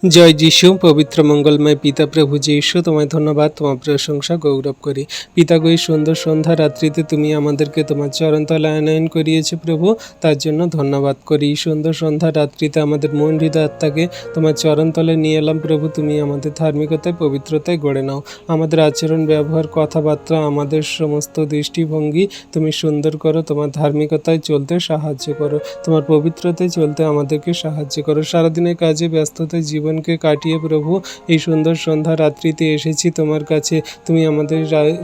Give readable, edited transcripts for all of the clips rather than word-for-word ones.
জয় যিশু। পবিত্র মঙ্গলময় পিতা প্রভু যিশু, তোমায় ধন্যবাদ, তোমার প্রশংসা গৌরব করি। পিতা গো, এই সুন্দর সন্ধ্যা রাত্রিতে তুমি আমাদেরকে তোমার চরণতলায় আনয়ন করিয়েছে প্রভু, তার জন্য ধন্যবাদ করি। এই সুন্দর সন্ধ্যা রাত্রিতে আমাদের মন হৃদয় আত্মাকে তোমার চরণতলায় নিয়ে এলাম প্রভু। তুমি আমাদের ধার্মিকতায় পবিত্রতায় গড়ে নাও। আমাদের আচরণ, ব্যবহার, কথাবার্তা, আমাদের সমস্ত দৃষ্টিভঙ্গি তুমি সুন্দর করো। তোমার ধার্মিকতায় চলতে সাহায্য করো, তোমার পবিত্রতায় চলতে আমাদেরকে সাহায্য করো। সারাদিনের কাজে ব্যস্ততায় জীবনকে কাটিয়ে প্রভু এই সুন্দর সন্ধ্যা রাত্রিতে এসেছি তোমার কাছে। তুমি আমাদের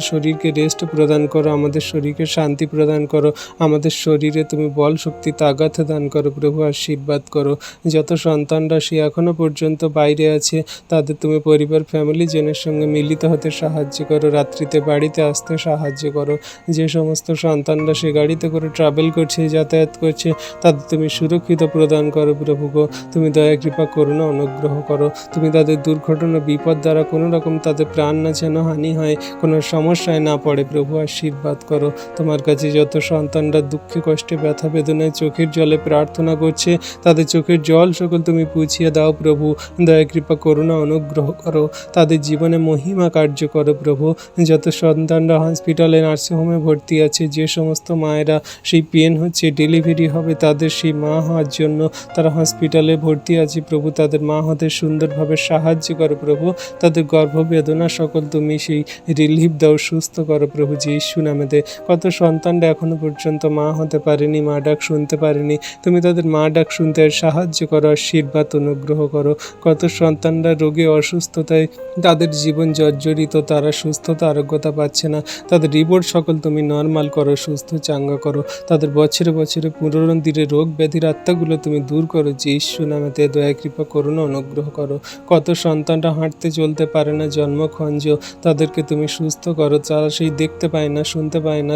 শরীরকে রেস্ট প্রদান করো, আমাদের শরীরকে শান্তি প্রদান করো, আমাদের শরীরে তুমি বল, শক্তি, তাগাত দান করো প্রভু। আশীর্বাদ করো যত সন্তানরা সে এখনও পর্যন্ত বাইরে আছে, তাদের তুমি পরিবার, ফ্যামিলি জনের সঙ্গে মিলিত হতে সাহায্য করো, রাত্রিতে বাড়িতে আসতে সাহায্য করো। যে সমস্ত সন্তানরা সে গাড়িতে করে ট্রাভেল করছে, যাতায়াত করছে, তাদের তুমি সুরক্ষিত প্রদান করো প্রভু গো। তুমি দয়া, কৃপা, করুণা, অনুগ্রহ করো। তুমি তাদের দুর্ঘটনা, বিপদ দ্বারা কোনো রকম তাদের প্রাণ না যেন হানি হয়, কোনো সমস্যায় না পড়ে প্রভু। আশীর্বাদ করো। তোমার কাছে যত সন্তানরা দুঃখে, কষ্টে, ব্যথা বেদনায় চোখের জলে প্রার্থনা করছে, তাদের চোখের জল সকল তুমি পুছিয়ে দাও প্রভু। দয়া, কৃপা, করুণা, অনুগ্রহ করো। তাদের জীবনে মহিমা কার্য করো প্রভু। যত সন্তানরা হসপিটালে, নার্সিংহোমে ভর্তি আছে, যে সমস্ত মায়েরা সেই পেন হচ্ছে, ডেলিভারি হবে, তাদের সেই মা হওয়ার জন্য তারা হসপিটালে ভর্তি আছে প্রভু, তাদের মা হতে সুন্দরভাবে সাহায্য করো প্রভু। তাদের গর্ভবেদনা সকল তুমি সেই রিলিফ দাও, সুস্থ করো প্রভু যিশু নামেতে। কত সন্তানরা এখনো পর্যন্ত মা হতে পারেনি, মা ডাক শুনতে পারেনি, তুমি তাদের মা ডাক শুনতে সাহায্য করো, আশীর্বাদ, অনুগ্রহ করো। কত সন্তানরা রোগে, অসুস্থতায় তাদের জীবন জর্জরিত, তারা সুস্থতা, আরোগ্যতা পাচ্ছে না, তাদের রিপোর্ট সকল তুমি নর্মাল করো, সুস্থ চাঙ্গা করো। তাদের বছরে বছরে পুনরুদ্ধারে রোগ ব্যাধির আত্মাগুলো তুমি দূর করো যিশু নামেতে। দয়া, কৃপা, করুণা, অনুগ্রহ করো। কত সন্তানরা হাঁটতে চলতে পারে না, জন্মখঞ্জ, তাদেরকে তুমি সুস্থ করো। তারা সেই দেখতে পায় না, শুনতে পায় না,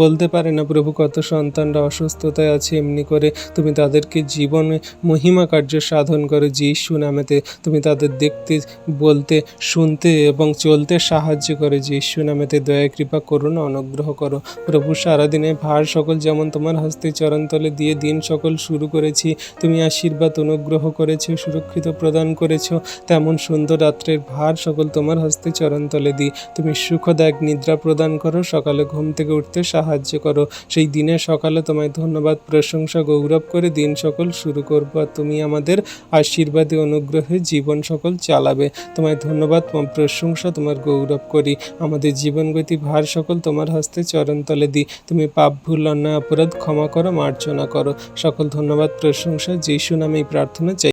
বলতে পারে না প্রভু। কত সন্তানরা অসুস্থতায় আছে, এমনি করে তুমি তাদেরকে জীবনে মহিমা কার্য সাধন করো যিশু নামেতে। তুমি তাদের দেখতে, বলতে, শুনতে এবং চলতে সাহায্য করে যিশু নামেতে। দয়া, কৃপা, করুণা, অনুগ্রহ করো প্রভু। সারাদিনে ভার সকল যেমন তোমার হস্তে চরণতলে দিয়ে দিন সকল শুরু করেছি, তুমি আশীর্বাদ, অনুগ্রহ করেছো, সুরক্ষিত প্রদান করেছো, তেমন সুন্দর রাত্রের ভার সকল তোমার হস্তে চরণতলে দিই। তুমি সুখদায়ক নিদ্রা প্রদান করো, সকালে ঘুম থেকে উঠতে সাহায্য করো। সেই দিনে সকালে তোমায় ধন্যবাদ, প্রশংসা, গৌরব করে দিন সকল শুরু করবো, আর তুমি আমাদের আশীর্বাদে, অনুগ্রহে জীবন সকল চালাবে। তোমায় ধন্যবাদ, তোমার প্রশংসা, তোমার গৌরব করি। আমাদের জীবনগতি ভার সকল তোমার হস্তে চরণতলে দিই। তুমি পাপ, ভুল, অন্যায়, অপরাধ ক্ষমা করো, মার্জনা করো। সকল ধন্যবাদ, প্রশংসা যিশু নামে এই প্রার্থনা চাই।